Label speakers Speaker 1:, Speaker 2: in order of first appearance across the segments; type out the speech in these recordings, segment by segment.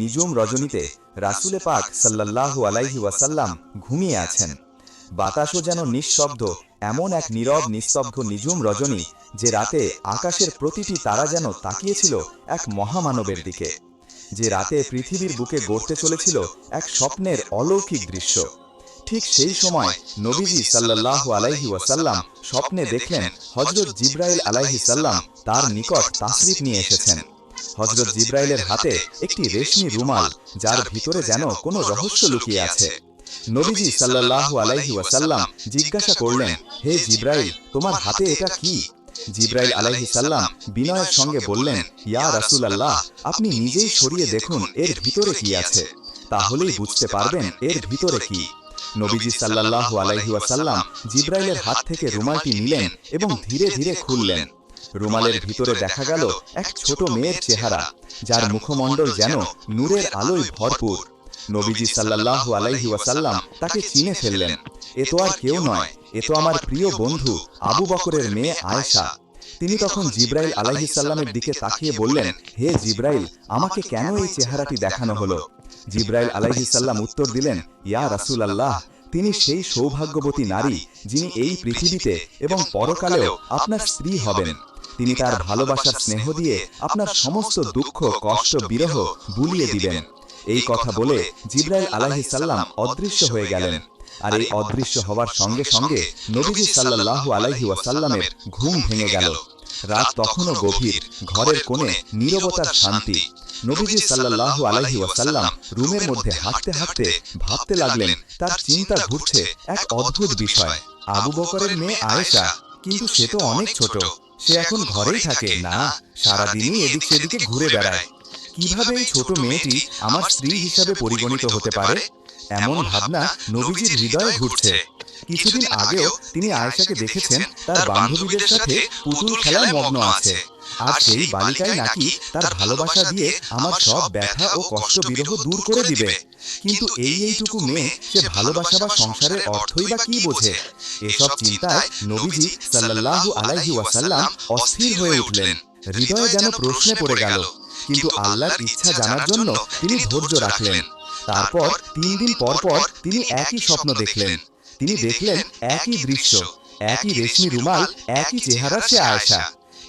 Speaker 1: নিঝুম রজনীতে রাসূলে পাক সাল্লাল্লাহু আলাইহি ওয়াসাল্লাম ঘুমিয়ে আছেন। বাতাসও যেন নিঃশব্দ, এমন এক নীরব নিস্তব্ধ নিঝুম রজনী যে রাতে আকাশের প্রতিটি তারা যেন তাকিয়েছিল এক মহামানবের দিকে, যে রাতে পৃথিবীর বুকে গড়তে চলেছিল এক স্বপ্নের অলৌকিক দৃশ্য। ঠিক সেই সময় নবীজি সাল্লাল্লাহু আলাইহি ওয়াসাল্লাম স্বপ্নে দেখলেন হযরত জিবরাইল আলাইহিস সালাম তার নিকট তাশরিফ নিয়ে এসেছেন। হযরত জিবরাইলের হাতে একটি রেশমি রুমাল, যার ভিতরে যেন কোনো রহস্য লুকিয়ে আছে। নবীজি সাল্লাল্লাহু আলাইহি ওয়াসাল্লাম জিজ্ঞাসা করলেন, হে জিবরাইল, তোমার হাতে এটা কি? জিবরাইল আলাইহিস সালাম বিনয়ের সঙ্গে বললেন, ইয়া রাসূলুল্লাহ, আপনি নিজেই সরিয়ে দেখুন এর ভিতরে কি আছে, তাহলেই বুঝতে পারবেন এর ভিতরে কি। নবীজি সাল্লাল্লাহু আলাইহি ওয়াসাল্লাম জিবরাইলের হাত থেকে রুমালটি নিলেন এবং ধীরে ধীরে খুললেন। রুমালের ভিতরে দেখা গেল এক ছোট মেয়ের চেহারা, যার মুখমণ্ডল যেন নূরের আলোয় ভরপুর। নবীজি সাল্লাল্লাহু আলাইহি ওয়াসাল্লাম তাকে চিনে ফেললেন। এ তো আর কেউ নয়, এ তো আমার প্রিয় বন্ধু আবু বকরের মেয়ে আয়েশা। তিনি তখন জিবরাইল আলাইহিস সালামের দিকে তাকিয়ে বললেন, হে জিবরাইল, আমাকে কেন এই চেহারাটি দেখানো হলো? জিবরাইল আলাইহিস সালাম উত্তর দিলেন, ইয়া রাসূলুল্লাহ, তিনি সেই সৌভাগ্যবতী নারী যিনি এই পৃথিবীতে এবং পরকালেও আপনার স্ত্রী হবেন। তিনি তার ভালোবাসার স্নেহ দিয়ে আপনার সমস্ত দুঃখ, কষ্ট, বিরহ ভুলিয়ে দিবেন। এই কথা বলে জিবরাইল আলাইহিস সালাম অদৃশ্য হয়ে গেলেন। আর এই অদৃশ্য হওয়ার সঙ্গে সঙ্গে নবীজি সাল্লাল্লাহু আলাইহি ওয়াসাল্লামের ঘুম ভেঙে গেল। রাত তখনও গভীর, ঘরের কোণে নীরবতার শান্তি। নবীজি সাল্লাল্লাহু আলাইহি ওয়াসাল্লাম রুমের মধ্যে হাঁটতে হাঁটতে ভাবতে লাগলেন, তার চিন্তা ঘুরছে এক অদ্ভুত বিষয়। আবু বকরের মেয়ে আয়েশা, কিন্তু সে তো অনেক ছোট, সে এখন ঘরেই থাকে না, সারাদিনই এদিক সেদিকে ঘুরে বেড়ায়। কিভাবে এই ছোট মেয়েটি আমার স্ত্রী হিসাবে পরিগণিত হতে পারে? এমন ভাবনা নবীজির হৃদয়ে ঘুরছে। কিছুদিন আগেও তিনি আয়েশাকে দেখেছেন তার বান্ধবীদের সাথে পুতুল খেলায় মগ্ন আছে, আর সেই বালিকাই নাকি তার ভালোবাসা দিয়ে আমার সব ব্যথা ও কষ্ট বিরহ দূর করে দিবে। কিন্তু এইটুকু মেয়ে, সে ভালোবাসা বা সংসারের অর্থই বা কি বোঝে? এসব চিন্তায় নবীজি সাল্লাল্লাহু আলাইহি ওয়াসাল্লাম অস্থির হয়ে উঠলেন। হৃদয়ে যেন প্রশ্নে পড়ে গেল, কিন্তু আল্লাহর ইচ্ছা জানার জন্য তিনি ধৈর্য রাখলেন। তারপর 3 দিন পর পর তিনি একই স্বপ্ন দেখলেন। তিনি দেখলেন একই দৃশ্য, একই রেশমি রুমাল, একই চেহারা, সে আয়েশা।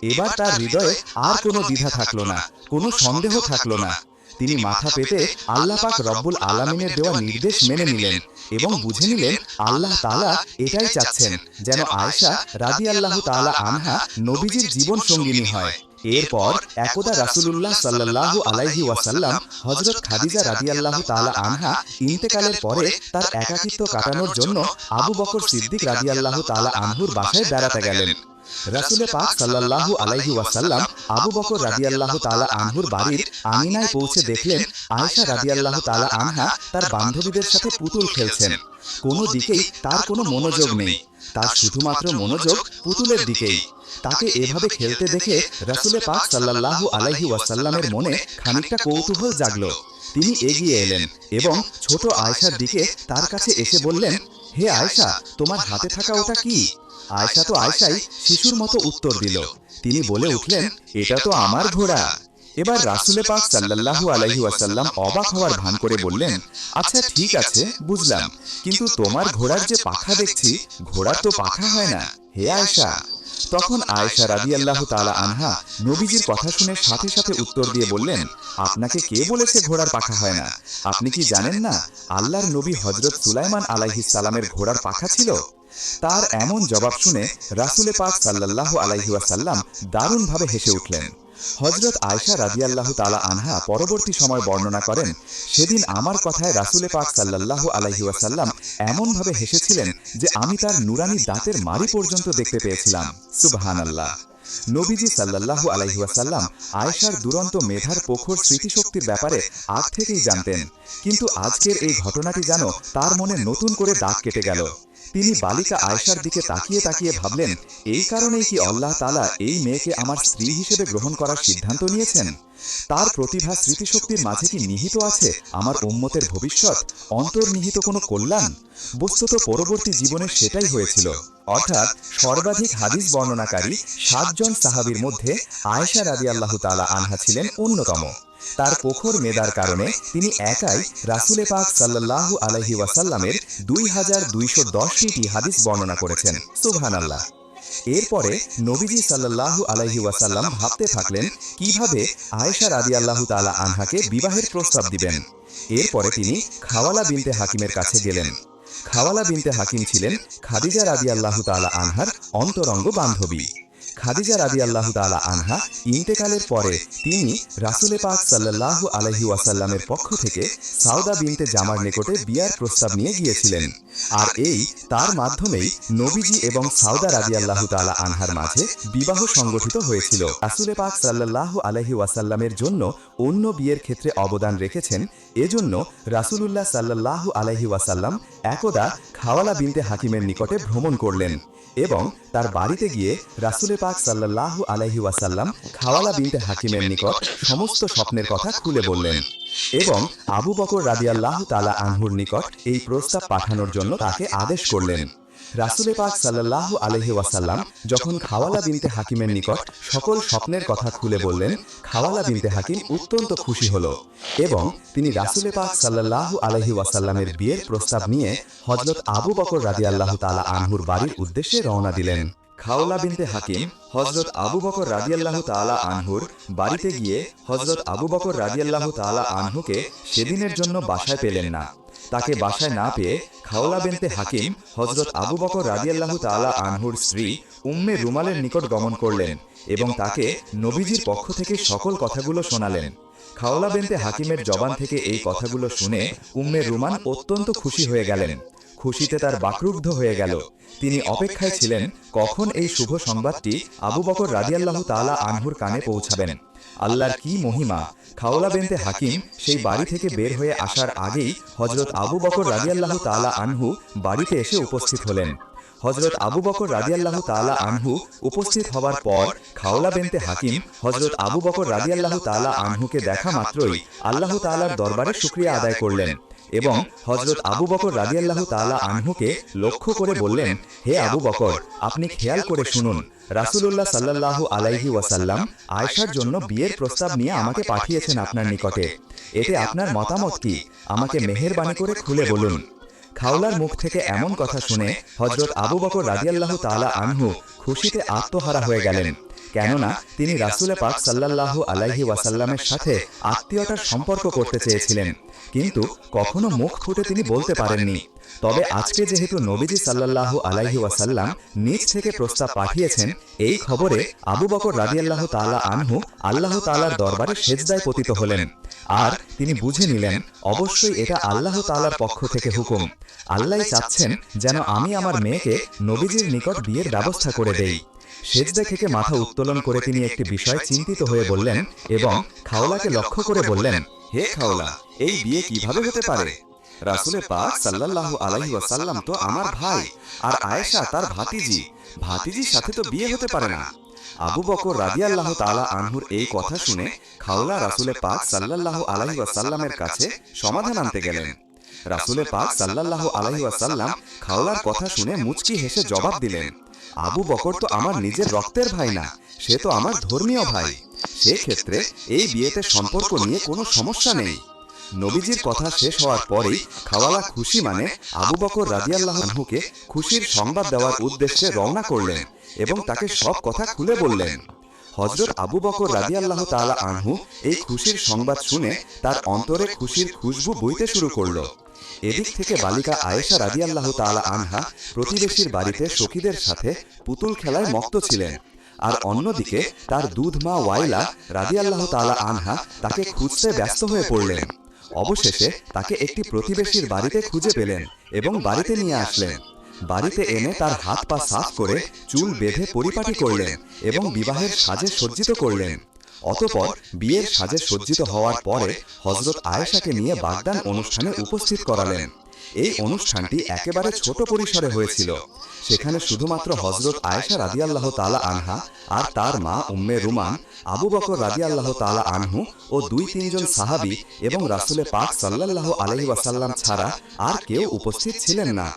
Speaker 1: এবার তার হৃদয়ে আর কোনো দ্বিধা থাকলো না, কোনো সন্দেহ থাকলো না। তিনি মাথা পেতে আল্লাহ পাক রব্বুল আলামিনের দেওয়া নির্দেশ মেনে নিলেন এবং বুঝে নিলেন আল্লাহ তাআলা এটাই চাচ্ছেন, যেন আয়েশা রাদিয়াল্লাহু তাআলা আনহা নবীজির জীবন সঙ্গিনী হয়। এরপর একদা রাসূলুল্লাহ সাল্লাল্লাহু আলাইহি ওয়াসাল্লাম হযরত খাদিজা রাদিয়াল্লাহু তাআলা আনহা ইন্তেকালের পরে তার একাকিত্ব কাটানোর জন্য আবু বকর সিদ্দিক রাদিয়াল্লাহু তাআলা আনহুর বাসায় বেড়াতে গেলেন। রাসূল পাক সাল্লাল্লাহু আলাইহি ওয়াসাল্লাম আবু বকর রাদিয়াল্লাহু তাআলা আনহুর বাড়ির আঙিনায় পৌঁছে দেখলেন আয়েশা রাদিয়াল্লাহু তাআলা আনহা তার বান্ধবীদের সাথে পুতুল খেলছেন। কোনো দিকেই তার কোনো মনোযোগ নেই, তার শুধুমাত্র মনোযোগ পুতুলের দিকেই। তাকে এভাবে খেলতে দেখে রাসূল পাক সাল্লাল্লাহু আলাইহি ওয়াসাল্লামের মনে খানিকটা কৌতূহল জাগলো। তিনি এগিয়ে এলেন এবং ছোট আয়েশার দিকে তার কাছে এসে বললেন, হে আয়েশা, তোমার হাতে থাকা ওটা কি? আয়েশা তো আয়েশাই শিশুর মতো উত্তর দিল। তিনি বলে উঠলেন, এটা তো আমার ঘোড়া। এবার রাসূল পাক সাল্লাল্লাহু আলাইহি ওয়াসাল্লাম অবাক হওয়ার ভান করে বললেন, আচ্ছা ঠিক আছে, বুঝলাম, কিন্তু তোমার ঘোড়ার যে পাখা দেখছি, ঘোড়ার তো পাখা হয় না, হে আয়েশা। তখন আয়েশা রাদিয়াল্লাহু তাআলা আনহা নবীজির কথা শুনে সাথে সাথে উত্তর দিয়ে বললেন, আপনাকে কে বলেছে ঘোড়ার পাখা হয় না? আপনি কি জানেন না আল্লাহর নবী হযরত সুলাইমান আলাইহিস সালামের ঘোড়ার পাখা ছিল? তার এমন জবাব শুনে রাসূল পাক সাল্লাল্লাহু আলাইহি ওয়াসাল্লাম দারুণভাবে হেসে উঠলেন। হযরত আয়েশা রাদিয়াল্লাহু তাআলা আনহা পরবর্তী সময় বর্ণনা করেন, সেদিন আমার কথায় রাসূল পাক সাল্লাল্লাহু আলাইহি ওয়াসাল্লাম এমনভাবে হেসেছিলেন যে আমি তার নুরানি দাঁতের মাড়ি পর্যন্ত দেখতে পেয়েছিলাম। সুবহানাল্লাহ। নবীজি সাল্লাল্লাহু আলাইহি ওয়াসাল্লাম আয়েশার দুরন্ত মেধার প্রখর স্মৃতিশক্তির ব্যাপারে আগ থেকেই জানতেন, কিন্তু আজকের এই ঘটনাটি যেন তার মনে নতুন করে দাগ কেটে গেল। তিনি বালিকা আয়েশার দিকে তাকিয়ে তাকিয়ে ভাবলেন, এই কারণেই কি আল্লাহ তাআলা এই মেয়েকে আমার স্ত্রী হিসেবে গ্রহণ করার সিদ্ধান্ত নিয়েছেন? তার প্রতিভা স্মৃতিশক্তির মাঝে কি নিহিত আছে আমার উম্মতের ভবিষ্যৎ, অন্তর্নিহিত কোনো কল্যাণ? বস্তুত পরবর্তী জীবনে সেটাই হয়েছিল। অর্থাৎ সর্বাধিক হাদিস বর্ণনাকারী 7 জন সাহাবীর মধ্যে আয়েশা রাদিয়াল্লাহু তাআলা আনহা ছিলেন অন্যতম। তার প্রখর মেধার কারণে তিনি একাই রাসূলে পাক সাল্লাল্লাহু আলাইহি ওয়াসাল্লামের 2210টি হাদিস বর্ণনা করেছেন। সুবহানাল্লাহ। এরপরে নবীজি সাল্লাল্লাহু আলাইহি ওয়াসাল্লাম ভাবতে থাকলেন কিভাবে আয়েশা রাদিয়াল্লাহু তাআলা আনহাকে বিবাহের প্রস্তাব দিবেন। এরপরে তিনি খাওয়ালা বিনতে হাকিমের কাছে গেলেন। খাওয়ালা বিনতে হাকিম ছিলেন খাদিজা রাদিয়াল্লাহু তাআলা আনহার অন্তরঙ্গ বান্ধবী। খাদিজা রাদিয়াল্লাহু তাআলা আনহা ইন্তেকালের পরে তিনি রাসূলে পাক সাল্লাল্লাহু আলাইহি ওয়াসাল্লামের পক্ষ থেকে সাউদা বিনতে জামার নিকটে বিয়ার প্রস্তাব নিয়ে গিয়েছিলেন। আর এই তার মাধ্যমেই নবীজি এবং সাউদা রাদিয়াল্লাহু তাআলা আনহার মাঝে বিবাহ সংগঠিত হয়েছিল। রাসূলে পাক সাল্লাল্লাহু আলাইহি ওয়াসাল্লামের জন্য অন্য বিয়ের ক্ষেত্রে অবদান রেখেছেন। এজন্য রাসূলুল্লাহ সাল্লাল্লাহু আলাইহি ওয়াসাল্লাম একদা খাওয়ালা বিনতে হাকিমের নিকটে ভ্রমণ করলেন এবং তার বাড়িতে গিয়ে রাসূলে পাক সাল্লাল্লাহু আলাইহি ওয়াসাল্লাম খাওয়ালা বিনতে হাকিমের নিকট সমস্ত স্বপ্নের কথা খুলে বললেন এবং আবু বকর রাদিয়াল্লাহু তাআলা আনহুর নিকট এই প্রস্তাব পাঠানোর জন্য তাকে আদেশ করলেন। রাসূলে পাক সাল্লাল্লাহু আলাইহি ওয়াসাল্লাম যখন খাওয়ালা বিনতে হাকিমের নিকট সকল স্বপ্নের কথা খুলে বললেন, খাওয়ালা বিনতে হাকিম অত্যন্ত খুশি হলো এবং তিনি রাসূলে পাক সাল্লাল্লাহু আলাইহি ওয়াসাল্লামের বিয়ের প্রস্তাব নিয়ে হযরত আবু বকর রাদিয়াল্লাহু তাআলা আনহুর বাড়ির উদ্দেশ্যে রওনা দিলেন। খাওয়ালা বিনতে হাকিম হযরত আবু বকর রাদিয়াল্লাহু তাআলা আনহুর বাড়িতে গিয়ে হযরত আবু বকর রাদিয়াল্লাহু তাআলা আনহুকে সেদিনের জন্য বাসায় পেলেন না। তাকে বাসায় না পেয়ে খাওয়ালা বিনতে হাকিম হযরত আবু বকর রাদিয়াল্লাহু তাআলা আনহুর স্ত্রী উম্মে রুমালের নিকট গমন করলেন এবং তাকে নবীজির পক্ষ থেকে সকল কথাগুলো শোনালেন। খাওয়ালা বিনতে হাকিমের জবান থেকে এই কথাগুলো শুনে উম্মে রুমান অত্যন্ত খুশি হয়ে গেলেন। খুশিতে তার বাকরুদ্ধ হয়ে গেল। তিনি অপেক্ষায় ছিলেন কখন এই শুভ সংবাদটি আবু বকর রাদিয়াল্লাহু তাআলা আনহুর কানে পৌঁছাবেন। আল্লাহর কি মহিমা! খাওয়ালা বিনতে হাকিম সেই বাড়ি থেকে বের হয়ে আসার আগেই হযরত আবু বকর রাদিয়াল্লাহু তাআলা আনহু বাড়িতে এসে উপস্থিত হলেন। হযরত আবু বকর রাদিয়াল্লাহু তাআলা আনহু উপস্থিত হবার পর খাওয়ালা বিনতে হাকিম হযরত আবু বকর রাদিয়াল্লাহু তাআলা আনহুকে দেখা মাত্রই আল্লাহ তাআলার দরবারে শুকরিয়া আদায় করলেন এবং হযরত আবু বকর রাদিয়াল্লাহু তাআলা আনহুকে লক্ষ্য করে বললেন, হে আবু বকর, আপনি খেয়াল করে শুনুন, রাসূলুল্লাহ সাল্লাল্লাহু আলাইহি ওয়াসাল্লাম আয়েশার জন্য বিয়ের প্রস্তাব নিয়ে আমাকে পাঠিয়েছেন আপনার নিকটে। এতে আপনার মতামত কি? আমাকে মেহেরবানি করে খুলে বলুন। খাওলার মুখ থেকে এমন কথা শুনে হযরত আবু বকর রাদিয়াল্লাহু তাআলা আনহু খুশিতে আত্মহারা হয়ে গেলেন, কেননা তিনি রাসূলে পাক সাল্লাল্লাহু আলাইহি ওয়াসাল্লামের সাথে আত্মীয়তার সম্পর্ক করতে চেয়েছিলেন, কিন্তু কখনো মুখ ফুটে তিনি বলতে পারেননি। তবে আজকে যেহেতু নবীজি সাল্লাল্লাহু আলাইহি ওয়াসাল্লাম নিজ থেকে প্রস্তাব পাঠিয়েছেন, এই খবরে আবু বকর রাদিয়াল্লাহু তাআলা আনহু আল্লাহ তাআলার দরবারে সেজদায় পতিত হলেন আর তিনি বুঝে নিলেন অবশ্যই এটা আল্লাহ তাআলার পক্ষ থেকে হুকুম। আল্লাহই চাচ্ছেন যেন আমি আমার মেয়েকে নবীজির নিকট বিয়ের ব্যবস্থা করে দেই। সেজদা থেকে মাথা উত্তোলন করে তিনি একটি বিষয় চিন্তিত হয়ে বললেন এবং খাওলাকে লক্ষ্য করে বললেন, হে খাওলা, এই বিয়ে কিভাবে হতে পারে? রাসূলে পাক সাল্লাল্লাহু আলাইহি ওয়াসাল্লাম তো আমার ভাই আর আয়েশা তার ভাতিজি, ভাতিজির সাথে তো বিয়ে হতে পারে না। আবু বকর রাদিয়াল্লাহু তাআলা আনহুর এই কথা শুনে খাওলা রাসূলে পাক সাল্লাল্লাহু আলাইহি ওয়াসাল্লামের কাছে সমাধান আনতে গেলেন। রাসূলে পাক সাল্লাল্লাহু আলাইহি ওয়াসাল্লাম খাওলার কথা শুনে মুচকি হেসে জবাব দিলেন, আবু বকর তো আমার নিজের রক্তের ভাই না, সে তো আমার ধর্মীয় ভাই। সেক্ষেত্রে এই বিয়েতে সম্পর্ক নিয়ে কোনো সমস্যা নেই। নবীজির কথা শেষ হওয়ার পরেই খাওয়ালা খুশি মানে আবু বকর রাদিয়াল্লাহু আনহুকে খুশির সংবাদ দেওয়ার উদ্দেশ্যে রওনা করলেন এবং তাকে সব কথা খুলে বললেন। হযরত আবু বকর রাদিয়াল্লাহু তাআলা আনহু এই খুশির সংবাদ শুনে তার অন্তরে খুশির খুশবু বইতে শুরু করলো। এদিক থেকে বালিকা আয়েশা রাদিয়াল্লাহু তাআলা আনহা প্রতিবেশীর বাড়িতে সখীদের সাথে পুতুল খেলায় মত্ত ছিলেন, আর অন্যদিকে তার দুধ মা ওয়াইলা রাদিয়াল্লাহু তাআলা আনহা তাকে খুঁজতে ব্যস্ত হয়ে পড়লেন। অবশেষে তাকে একটি প্রতিবেশীর বাড়িতে খুঁজে পেলেন এবং বাড়িতে নিয়ে আসলেন। বাড়িতে এনে তার হাত পা সাফ করে চুল বেঁধে পরিপাটি করলেন এবং বিবাহের সাজে সজ্জিত করলেন। অতঃপর বিয়ের সাজে সজ্জিত হওয়ার পরে হযরত আয়েশাকে নিয়ে বাগদান অনুষ্ঠানে উপস্থিত করালেন। এই অনুষ্ঠানটি একেবারে ছোট পরিসরে হয়েছিল। সেখানে শুধুমাত্র হযরত আয়েশা রাদিয়াল্লাহু তাআলা আনহা আর তার মা উম্মে রুমান, আবু বকর রাদিয়াল্লাহু তাআলা আনহু ও 2-3 জন সাহাবী এবং রাসূলে পাক সাল্লাল্লাহু আলাইহি ওয়াসাল্লাম ছাড়া আর কেউ উপস্থিত ছিলেন না।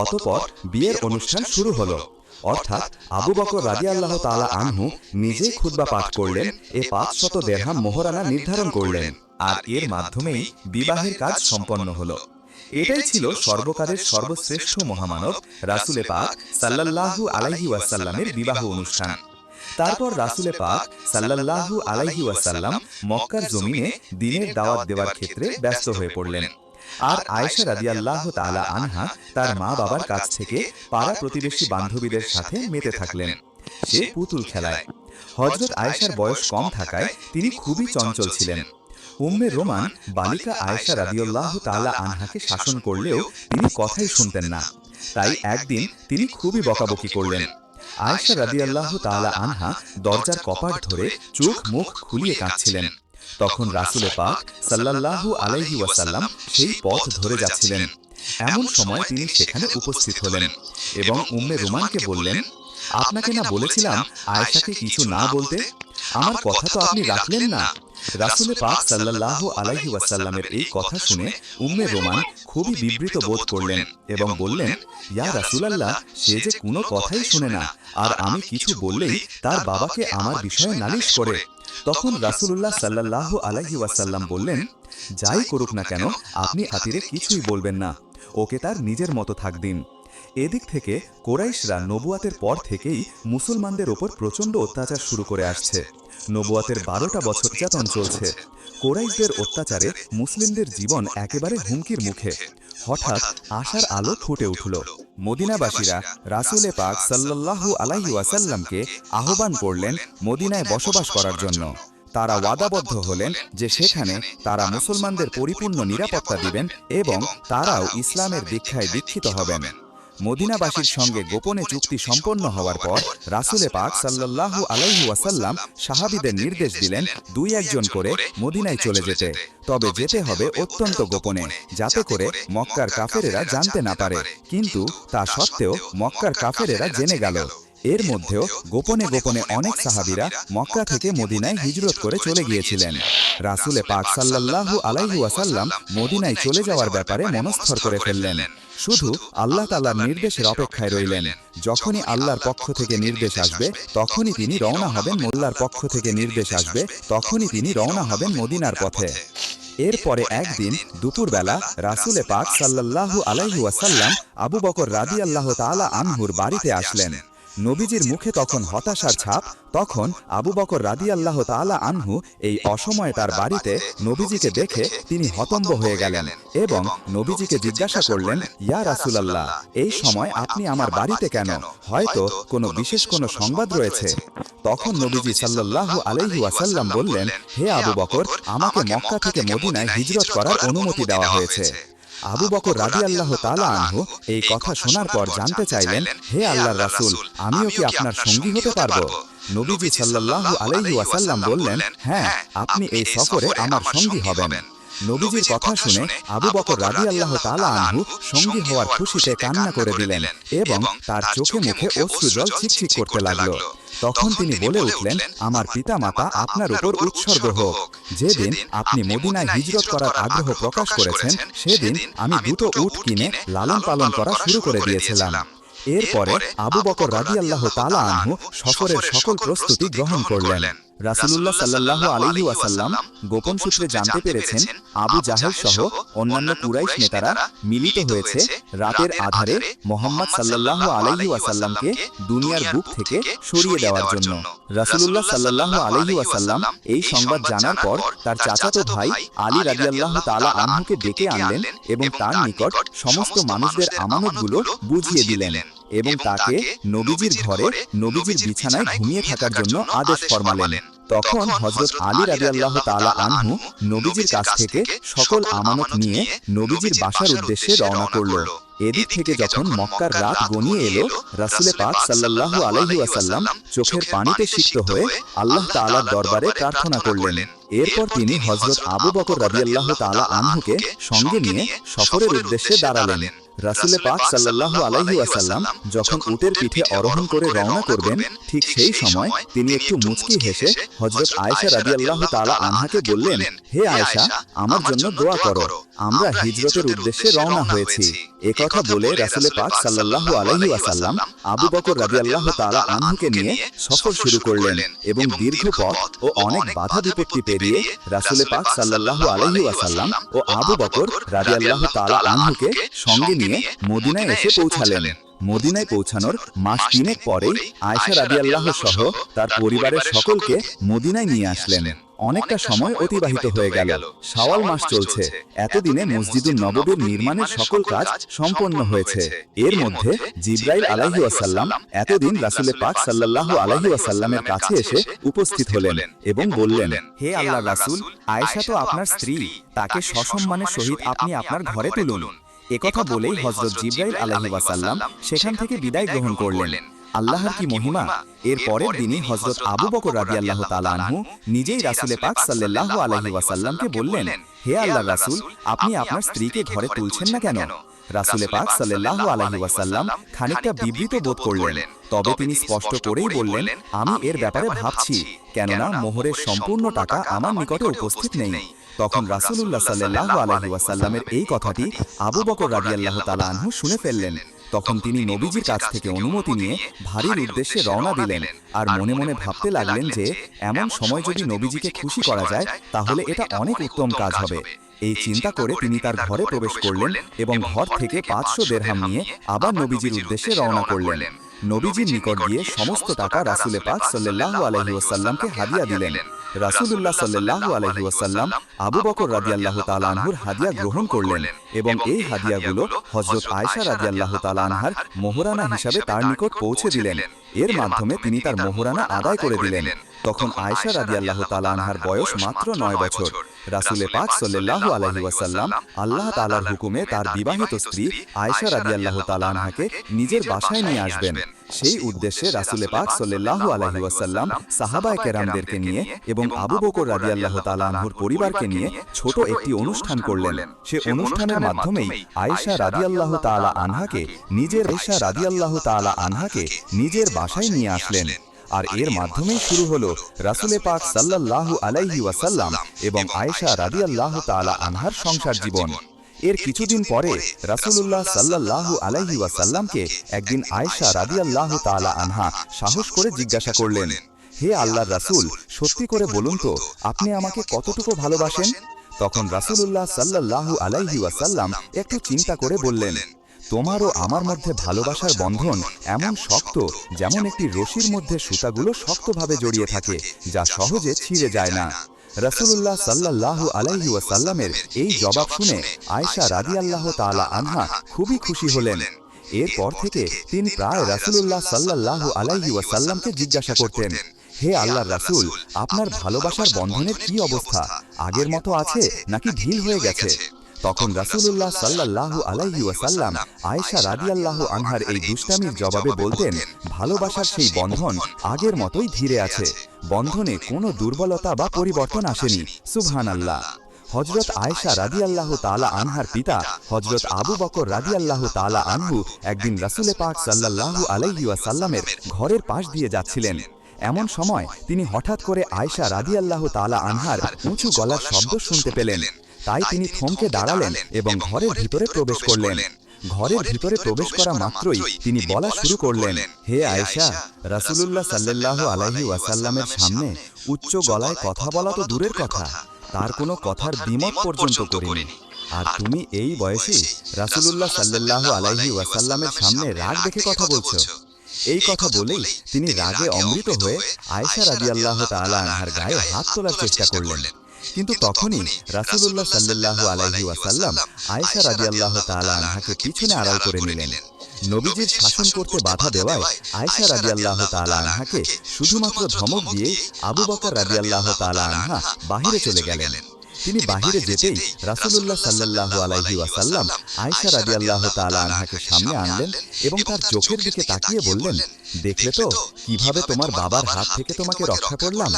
Speaker 1: অতঃপর বিয়ের অনুষ্ঠান শুরু হলো। অর্থাৎ আবু বকর রাদিয়াল্লাহু তাআলা আনহু নিজেই খুতবা পাঠ করলেন, 500 দিরহাম মোহরানা নির্ধারণ করলেন, আর এর মাধ্যমেই বিবাহের কাজ সম্পন্ন হলো। এটাই ছিল সর্বকালের সর্বশ্রেষ্ঠ মহামানব রাসূলে পাক সাল্লাল্লাহু আলাইহি ওয়াসাল্লামের বিবাহ অনুষ্ঠান। তারপর রাসূলে পাক সাল্লাল্লাহু আলাইহি ওয়াসাল্লাম মক্কার জমিনে দ্বীনের দাওয়াত দেওয়ার ক্ষেত্রে ব্যস্ত হয়ে পড়লেন। আর আয়েশা রাদিয়াল্লাহু তাআলা আনহা তার মা বাবার কাছ থেকে পাড়া প্রতিবেশী বান্ধবীদের সাথে মেতে থাকলেন সে পুতুল খেলায়। হযরত আয়েশার বয়স কম থাকায় তিনি খুবই চঞ্চল ছিলেন। উম্মে রোমান বালিকা আয়েশা রাদিয়াল্লাহু তাআলা আনহাকে শাসন করলেও তিনি কথাই শুনতেন না। তাই একদিন তিনি খুবই বকাবকি করলেন। আয়েশা রাদিয়াল্লাহু তাআলা আনহা দরজার কপাট ধরে চোখ মুখ খুলিয়ে কাঁদছিলেন। তখন রাসূলে পাক সাল্লাল্লাহু আলাইহি ওয়াসাল্লাম সেই পথ ধরে যাচ্ছিলেন। এমন সময় তিনি সেখানে উপস্থিত হলেন এবং উম্মে রোমানকে বললেন, আপনাকে না বলেছিলাম আয়েশাকে কিছু না বলতে? আমার কথা তো আপনি রাখলেন না। রাসূলে পাক সাল্লাল্লাহু আলাইহি ওয়াসাল্লামের এই কথা শুনে উম্মে রোমান খুবই বিব্রত বোধ করলেন এবং বললেন, ইয়া রাসূলুল্লাহ, সে যে কোনো কথাই শুনে না, আর আমি কিছু বললেই তার বাবাকে আমার বিষয়ে নালিশ করে। তখন রাসূলুল্লাহ সাল্লাল্লাহু আলাইহি ওয়াসাল্লাম বললেন, যাই করুক না কেন আপনি খাতিরে কিছুই বলবেন না, ওকে তার নিজের মতো থাক দিন। এদিক থেকে কুরাইশরা নবুয়াতের পর থেকেই মুসলমানদের ওপর প্রচণ্ড অত্যাচার শুরু করে আসছে। নবুয়াতের 12টা বছর যাতন চলছে। কুরাইশদের অত্যাচারে মুসলিমদের জীবন একেবারে হুমকির মুখে। হঠাৎ আশার আলো ফুটে উঠল। মদিনাবাসীরা রাসূলে পাক সাল্লাল্লাহু আলাইহি ওয়াসাল্লামকে আহ্বান করলেন মদিনায় বসবাস করার জন্য। তারা ওয়াদাবদ্ধ হলেন যে সেখানে তারা মুসলমানদের পরিপূর্ণ নিরাপত্তা দিবেন এবং তারাও ইসলামের দীক্ষায় দীক্ষিত হবেন। মদিনাবাসীর সঙ্গে গোপনে চুক্তি সম্পন্ন হওয়ার পর রাসূলে পাক সাল্লাল্লাহু আলাইহি ওয়াসাল্লাম সাহাবীদের নির্দেশ দিলেন 2-1 জন করে মদিনায় চলে যেতে, তবে যেতে হবে অত্যন্ত গোপনে, যাতে করে মক্কার কাফেরেরা জানতে না পারে। কিন্তু তা সত্ত্বেও মক্কার কাফেরেরা জেনে গেল। এর মধ্যেও গোপনে গোপনে অনেক সাহাবীরা মক্কা থেকে মদিনায় হিজরত করে চলে গিয়েছিলেন। রাসূলে পাক সাল্লাল্লাহু আলাইহি ওয়াসাল্লাম মদিনায় চলে যাওয়ার ব্যাপারে মনস্থির করে ফেললেন। শুধু আল্লাহ তাআলার নির্দেশের অপেক্ষায় রইলেন। যখনই আল্লাহর পক্ষ থেকে নির্দেশ আসবে তখনই তিনি রওনা হবেন মোল্লার পক্ষ থেকে নির্দেশ আসবে তখনই তিনি রওনা হবেন মদিনার পথে। এরপরে একদিন দুপুরবেলা রাসূলে পাক সাল্লাল্লাহু আলাইহি ওয়াসাল্লাম আবু বকর রাদিয়াল্লাহু তাআলা আনহুর বাড়িতে আসলেন। নবীজির মুখে তখন হতাশার ছাপ। তখন আবু বকর রাদিয়াল্লাহু তাআলা আনহু এই অসময়ে তার বাড়িতে নবীজিকে দেখে তিনি হতম্ব হয়ে গেলেন এবং নবীজিকে জিজ্ঞাসা করলেন, ইয়া রাসূলুল্লাহ, এই সময় আপনি আমার বাড়িতে কেন? হয়তো কোনো বিশেষ কোনো সংবাদ রয়েছে। তখন নবীজি সাল্লাল্লাহু আলাইহি ওয়াসাল্লাম বললেন, হে আবু বকর, আমাকে মক্কা থেকে মদিনায় হিজরত করার অনুমতি দেওয়া হয়েছে। আবু বকর রাদিয়াল্লাহু তাআলা আনহু এই কথা শোনার পর জানতে চাইলেন, হে আল্লাহর রাসূল, আমিও কি আপনার সঙ্গী হতে পারবো? নবীজি সাল্লাল্লাহু আলাইহি ওয়াসাল্লাম বললেন, হ্যাঁ, আপনি এই সফরে আমার সঙ্গী হবেন। নবীজির কথা শুনে আবু বকর রাদিয়াল্লাহু তাআলা আনহু সঙ্গী হওয়ার খুশিতে কান্না করে দিলেন এবং তার চোখে মুখে অশ্রুজল ছিটছিট করতে লাগলো। তখন তিনি বলে উঠলেন, আমার পিতামাতা আপনার উপর উৎসর্গ হোক। যেদিন আপনি মদিনায় হিজরত করার আগ্রহ প্রকাশ করেছেন সেদিন আমি 2টো উট কিনে লালন পালন করা শুরু করে দিয়েছিলাম। এরপরে আবু বকর রাদিয়াল্লাহু তাআলা আনহু সফরের সকল প্রস্তুতি গ্রহণ করলেন। রাসূলুল্লাহ সাল্লাল্লাহু আলাইহি ওয়াসাল্লাম গোপন সূত্রে জানতে পেরেছেন আবু জাহেল সহ অন্যান্য কুরাইশ নেতারা মিলিত হয়েছে রাতের আধারে মুহাম্মদ সাল্লাল্লাহু আলাইহি ওয়াসাল্লামকে দুনিয়ার বুক থেকে সরিয়ে দেওয়ার জন্য। রাসূলুল্লাহ সাল্লাল্লাহু আলাইহি ওয়াসাল্লাম এই সংবাদ জানার পর তার চাচাতো ভাই আলী রাদিয়াল্লাহু তাআলা আনহুকে ডেকে আনলেন এবং তার নিকট সমস্ত মানুষদের আমানতগুলো বুঝিয়ে দিলেন এবং তাকে নবীজির ঘরে নবীজির বিছানায় ঘুমিয়ে থাকার জন্য আদেশ ফরমালেন। তখন হযরত আলী রাদিয়াল্লাহু তাআলা আনহু নবীজির কাছ থেকে সকল আমানত নিয়ে নবীজির বাসার উদ্দেশ্যে রওনা করল। এদিক থেকে যখন মক্কার রাত গনিয়ে এলো, রাসূলে পাক সাল্লাল্লাহু আলাইহি ওয়াসাল্লাম চোখের পানিতে সিক্ত হয়ে আল্লাহ তাআলার দরবারে প্রার্থনা করলেন। এরপর তিনি হযরত আবু বকর রাদিয়াল্লাহু তাআলা আনহুকে সঙ্গে নিয়ে সফরের উদ্দেশ্যে দাঁড়ালেন। রাসূলে পাক সাল্লাল্লাহু আলাইহি ওয়াসাল্লাম যখন উটের পিঠে আরোহণ করে রওনা করবেন, ঠিক সেই সময় তিনি একটু মুচকি হেসে হযরত আয়েশা রাদিয়াল্লাহু তাআলা আনহাকে বললেন, হে আয়েশা, আমার জন্য দোয়া করো। আমরা হিজরতের উদ্দেশ্যে রওনা হয়েছি। একথা বলে রাসূল পাক সাল্লাল্লাহু আলাইহি ওয়াসাল্লাম আবু বকর রাদিয়াল্লাহু তাআলা আনহুকে নিয়ে সফর শুরু করলেন এবং দীর্ঘ পথ ও অনেক বাধা বিপত্তি পেরিয়ে রাসূল পাক সাল্লাল্লাহু আলাইহি ওয়াসাল্লাম ও আবু বকর রাদিয়াল্লাহু তাআলা আনহুকে সঙ্গে নিয়ে মদিনায় এসে পৌঁছালেন। মদিনায় পৌঁছানোর মাস তিনেক পরেই আয়েশা রাদিয়াল্লাহু সহ তার পরিবারের সকলকে মদিনায় নিয়ে আসলেন। অনেকটা সময় অতিবাহিত হয়ে গেল। শাওয়াল মাস চলছে। এতদিনে মসজিদুন নববীর নির্মাণের সকল কাজ সম্পন্ন হয়েছে। এর মধ্যে জিবরাইল আলাইহিস সালাম এতদিন রাসূল পাক সাল্লাল্লাহু আলাইহি ওয়াসাল্লামের কাছে এসে উপস্থিত হলেন এবং বললেন, হে আল্লাহর রাসূল, আয়েশা তো আপনার স্ত্রী, তাকে সসম্মানের সহিত আপনি আপনার ঘরে তুলুন। একথা বলেই হযরত জিবরাইল আলাইহিস সালাম সেখান থেকে বিদায় গ্রহণ করলেন। আল্লাহর কি মহিমা! এর পরের দিনই হযরত আবু বকর রাদিয়াল্লাহু তাআলা আনহু নিজেই রাসূল পাক সাল্লাল্লাহু আলাইহি ওয়াসাল্লামকে বললেন, হে আল্লাহর রাসূল, আপনি আপনার স্ত্রীকে ঘরে তুলছেন না কেন? রাসূল পাক সাল্লাল্লাহু আলাইহি ওয়াসাল্লাম খানিকটা বিব্রত বোধ করলেন। তবে তিনি স্পষ্ট করেই বললেন, আমি এর ব্যাপারে ভাবছি, কেননা মোহরের সম্পূর্ণ টাকা আমার নিকটে উপস্থিত নেই। তখন রাসূলুল্লাহ সাল্লাল্লাহু আলাইহি ওয়াসাল্লামের এই কথাটি আবু বকর রাদিয়াল্লাহু তাআলা আনহু শুনে ফেললেন। তখন তিনি নবীজির কাছ থেকে অনুমতি নিয়ে ভারীর উদ্দেশ্যে রওনা দিলেন আর মনে মনে ভাবতে লাগলেন যে এমন সময় যদি নবীজিকে খুশি করা যায় তাহলে এটা অনেক উত্তম কাজ হবে। এই চিন্তা করে তিনি তার ঘরে প্রবেশ করলেন এবং ঘর থেকে 500 দিরহাম নিয়ে আবার নবীজির উদ্দেশ্যে রওনা করলেন। নবীজির নিকট গিয়ে সমস্ত টাকা রাসূল পাক সাল্লাল্লাহু আলাইহি ওয়াসাল্লামকে হাদিয়া দিলেন। রাসূলুল্লাহ সাল্লাল্লাহু আলাইহি ওয়াসাল্লাম আবু বকর রাদিয়াল্লাহু তাআলা আনহুর হাদিয়া গ্রহণ করলেন এবং এই হাদিয়াগুলো হযরত আয়েশা রাদিয়াল্লাহু তাআলা আনহার মোহরানা হিসাবে তার নিকট পৌঁছে দিলেন। এর মাধ্যমে তিনি তার মোহরানা আদায় করে দিলেন। তখন আয়েশা রাদিয়াল্লাহু তাআলা আনহার বয়স মাত্র 9 বছর। রাসূল পাক সাল্লাল্লাহু আলাইহি ওয়াসাল্লাম আল্লাহ তাআলার হুকুমে তার বিবাহিত স্ত্রী আয়েশা রাদিয়াল্লাহু তাআলা আনহাকে নিজের বাসায় নিয়ে আসবেন। সেই উদ্দেশ্যে রাসূল পাক সাল্লাল্লাহু আলাইহি ওয়াসাল্লাম সাহাবায়ে কেরামদেরকে নিয়ে এবং আবু বকর রাদিয়াল্লাহু তাআলা আনহুর পরিবারকে নিয়ে ছোট একটি অনুষ্ঠান করলেন। সে অনুষ্ঠানের মাধ্যমেই আয়েশা রাদিয়াল্লাহু তাআলা আনহাকে নিজের বাসায় নিয়ে আসলেন। আর এর মাধ্যমেই শুরু হলো রাসূল পাক সাল্লাল্লাহু আলাইহি ওয়াসাল্লাম এবং আয়েশা রাদিয়াল্লাহু তাআলা আনহার সংসার জীবন। এর কিছুদিন পরে রাসূলুল্লাহ সাল্লাল্লাহু আলাইহি ওয়াসাল্লামকে একদিন আয়েশা রাদিয়াল্লাহু তাআলা আনহা সাহস করে জিজ্ঞাসা করলেন, হে আল্লাহর রাসূল, সত্যি করে বলুন তো আপনি আমাকে কতটুকু ভালোবাসেন? তখন রাসূলুল্লাহ সাল্লাল্লাহু আলাইহি ওয়াসাল্লাম একটু চিন্তা করে বললেন, তোমার ও আমার মধ্যে ভালোবাসার বন্ধন এমন শক্ত যেমন একটি রশির মধ্যে সুতাগুলো শক্তভাবে জড়িয়ে থাকে, যা সহজে ছিঁড়ে যায় না। রাসূলুল্লাহ সাল্লাল্লাহু আলাইহি ওয়াসাল্লামের এই জবাব শুনে আয়েশা রাদিয়াল্লাহু তাআলা আনহা খুবই খুশি হলেন। এরপর থেকে তিনি প্রায় রাসূলুল্লাহ সাল্লাল্লাহু আলাইহি ওয়াসাল্লামকে জিজ্ঞাসা করতেন, হে আল্লাহর রাসূল, আপনার ভালোবাসার বন্ধনের কি অবস্থা? আগের মতো আছে নাকি ঢিল হয়ে গেছে? তখন রাসূলুল্লাহ সাল্লাল্লাহু আলাইহি ওয়াসাল্লাম আয়েশা রাদিয়াল্লাহু আনহার এই দুষ্টামির জবাবে বলতেন, ভালোবাসার সেই বন্ধন আগের মতোই ধীরে আছে, বন্ধনে কোনো দুর্বলতা বা পরিবর্তন আসেনি। সুবহানাল্লাহ। হযরত আয়েশা রাদিয়াল্লাহু তাআলা আনহার পিতা হযরত আবু বকর রাদিয়াল্লাহু তাআলা আনহু একদিন রাসূল পাক সাল্লাল্লাহু আলাইহি ওয়াসাল্লামের ঘরের পাশ দিয়ে যাচ্ছিলেন। এমন সময় তিনি হঠাৎ করে আয়েশা রাদিয়াল্লাহু তাআলা আনহার উঁচু গলার শব্দ শুনতে পেলেন। তাই তিনি থমকে দাঁড়ালেন এবং ঘরের ভিতরে প্রবেশ করলেন। ঘরের ভিতরে প্রবেশ করা মাত্রই তিনি বলা শুরু করলেন, হে আয়েশা, রাসূলুল্লাহ সাল্লাল্লাহু আলাইহি ওয়াসাল্লামের সামনে উচ্চ গলায় কথা বলা তো দূরের কথা, তার কোনো কথার দ্বিমত পর্যন্ত করিনি। আর তুমি এই বয়সে রাসূলুল্লাহ সাল্লাল্লাহু আলাইহি ওয়াসাল্লামের সামনে রাগ দেখে কথা বলছো। এই কথা বলেই তিনি রাগে অমৃত হয়ে আয়েশা রাদিয়াল্লাহু তাআলা আনহার গায়ে হাত তোলার চেষ্টা করলেন। কিন্তু তখনই রাসূলুল্লাহ সাল্লাল্লাহু আলাইহি ওয়াসাল্লাম আয়েশা রাদিয়াল্লাহু তাআলা আনহাকে পিছনে আড়াল করে নিলেন। নবীজির শাসন করতে বাধা দেওয়ায় আয়েশা রাদিয়াল্লাহু তাআলা আনহাকে শুধুমাত্র ধমক দিয়ে আবু বকর রাদিয়াল্লাহু তাআলা আনহা বাহিরে চলে গেলেন। তিনি বাহিরে যেতেই রাসূলুল্লাহ সাল্লাল্লাহু আলাইহি ওয়াসাল্লাম আয়েশা রাদিয়াল্লাহু তাআলা আনহাকে সামনে আনলেন এবং তার চোখের দিকে তাকিয়ে বললেন, দেখলে তো কিভাবে তোমার বাবার হাত থেকে তোমাকে রক্ষা করলাম,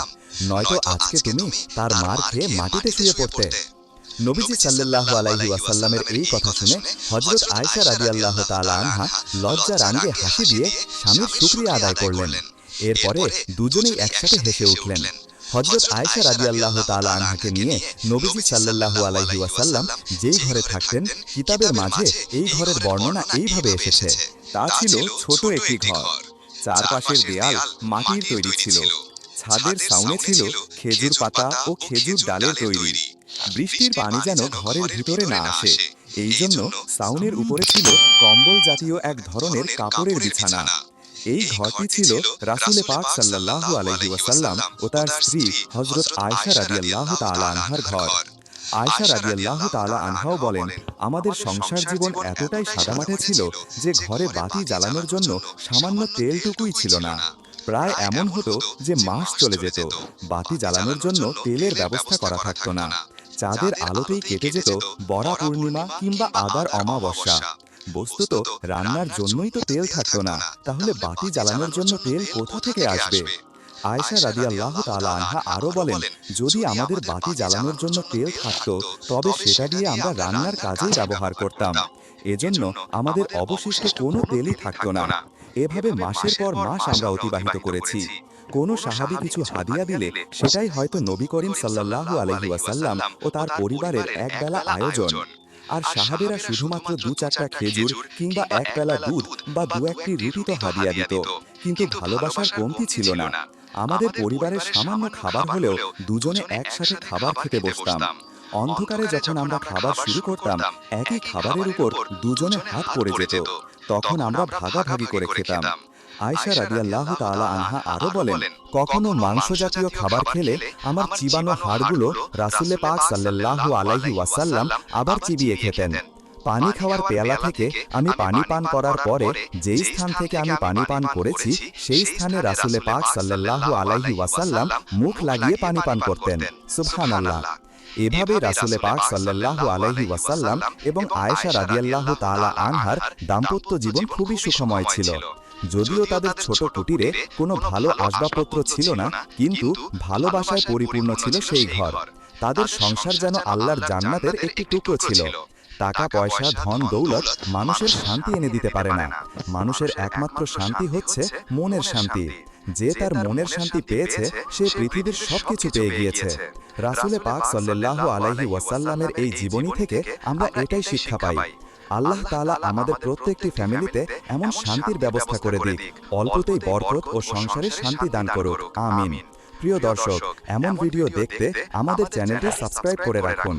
Speaker 1: নয়তো আজকে তুমি তার মার খেয়ে মাটিতে শুয়ে পড়তে। নবীজি সাল্লাল্লাহু আলাইহি ওয়াসাল্লামের এই কথা শুনে হযরত আয়েশা রাদিয়াল্লাহু তাআলা আনহা লজ্জা রাঙিয়ে হাসি দিয়ে স্বামীর শুকরিয়া আদায় করলেন। এরপরে দুজনেই একসাথে হেসে উঠলেন। হযরত আয়েশা রাদিয়াল্লাহু তাআলা আনহাকে নিয়ে নবীজি সাল্লাল্লাহু আলাইহি ওয়াসাল্লাম যেই ঘরে থাকতেন কিতাবের মাঝে এই ঘরের বর্ণনা এইভাবে এসেছে। তা ছিল ছোট একটি ঘর। চারপাশের দেয়াল মাটির তৈরি ছিল। ছাদের ছাউনি ছিল খেজুর পাতা ও খেজুর ডালের তৈরি। বৃষ্টির পানি যেন ঘরের ভিতরে না আসে, এই জন্য ছাউনির উপরে ছিল কম্বল জাতীয় এক ধরনের কাপড়ের বিছানা। এই ঘরটি ছিল রাসূল পাক সাল্লাল্লাহু আলাইহি ওয়াসাল্লাম ও তার স্ত্রী হযরত আয়েশা রাদিয়াল্লাহু তাআলা আনহার ঘর। আয়েশা রাদিয়াল্লাহু তাআলা আনহাও বলেন, আমাদের সংসার জীবন এতটাই সাদামাটা ছিল যে ঘরে বাতি জ্বালানোর জন্য সামান্য তেলটুকুই ছিল না। প্রায় এমন হতো যে মাস চলে যেত, বাতি জ্বালানোর জন্য তেলের ব্যবস্থা করা থাকতো না। চাঁদের আলোতেই কেটে যেত বড়া পূর্ণিমা কিংবা আগার অমাবস্যা। বস্তুত রান্নার জন্যই তো তেল থাকতো না, তাহলে বাতি জ্বালানোর জন্য তেল কোথা থেকে আসবে? আয়েশা রাদিয়াল্লাহু তাআলা আনহা আরো বলেন, যদি আমাদের বাতি জ্বালানোর জন্য তেল থাকতো তবে সেটা দিয়ে আমরা রান্নার কাজেই ব্যবহার করতাম। এজন্য আমাদের অবশিষ্ট কোনো তেলই থাকতো না। এভাবে মাসের পর মাস আমরা অতিবাহিত করেছি। কোনো সাহাবী কিছু হাদিয়া দিলে সেটাই হয়তো নবী করিম সাল্লাল্লাহু আলাইহি ওয়াসাল্লাম ও তার পরিবারের একবেলা আয়োজন। আর সাহাবেরা শুধুমাত্র 2-4টা খেজুর কিংবা এক বেলা দুধ বা 2-1টি রুটি তো হাদিয়া দিত, কিন্তু ভালোবাসার কমতি ছিল না। আমাদের পরিবারের সামান্য খাবার হলেও দুজনে একসাথে খাবার খেতে বসতাম। অন্ধকারে যখন আমরা খাবার শুরু করতাম, একই খাবারের উপর দুজনে হাত পড়ে যেত, তখন আমরা ভাগাভাগি করে খেতাম। আয়েশা রাদিয়াল্লাহু তাআলা আনহা আরো বলেন, কখনো মাংস জাতীয় খাবার খেলে আমার চিবানো হাড়গুলো রাসূল পাক সাল্লাল্লাহু আলাইহি ওয়াসাল্লাম আবার চিবিয়ে খেতেন। পানি খাওয়ার পেয়ালা থেকে আমি পানি পান করার পরে যেই স্থান থেকে আমি পানি পান করেছি সেই স্থানে রাসূল পাক সাল্লাল্লাহু আলাইহি ওয়াসাল্লাম মুখ লাগিয়ে পানি পান করতেন। সুবহানাল্লাহ। এভাবে রাসূল পাক সাল্লাল্লাহু আলাইহি ওয়াসাল্লাম এবং আয়েশা রাদিয়াল্লাহু তাআলা আনহার দাম্পত্য জীবন খুবই সুখময় ছিল। যদিও তাদের ছোট কুটিরে কোনো ভালো আসবাবপত্র ছিল না, কিন্তু ভালোবাসায় পরিপূর্ণ ছিল সেই ঘর। তাদের সংসার যেন আল্লাহর জান্নাতের একটি টুকরো ছিল। টাকা পয়সা ধন দৌলত মানুষের শান্তি এনে দিতে পারে না। মানুষের একমাত্র শান্তি হচ্ছে মনের শান্তি। যে তার মনের শান্তি পেয়েছে সে পৃথিবীর সবকিছু পেয়ে গিয়েছে। রাসূল পাক সাল্লাল্লাহু আলাইহি ওয়াসাল্লামের এই জীবনী থেকে আমরা এটাই শিক্ষা পাই। আল্লাহ তাআলা আমাদের প্রত্যেকটি ফ্যামিলিতে এমন শান্তির ব্যবস্থা করে দিক, অল্পতেই বরকত ও সংসারে শান্তি দান করুক। আমিন। প্রিয় দর্শক, এমন ভিডিও দেখতে আমাদের চ্যানেলটি সাবস্ক্রাইব করে রাখুন।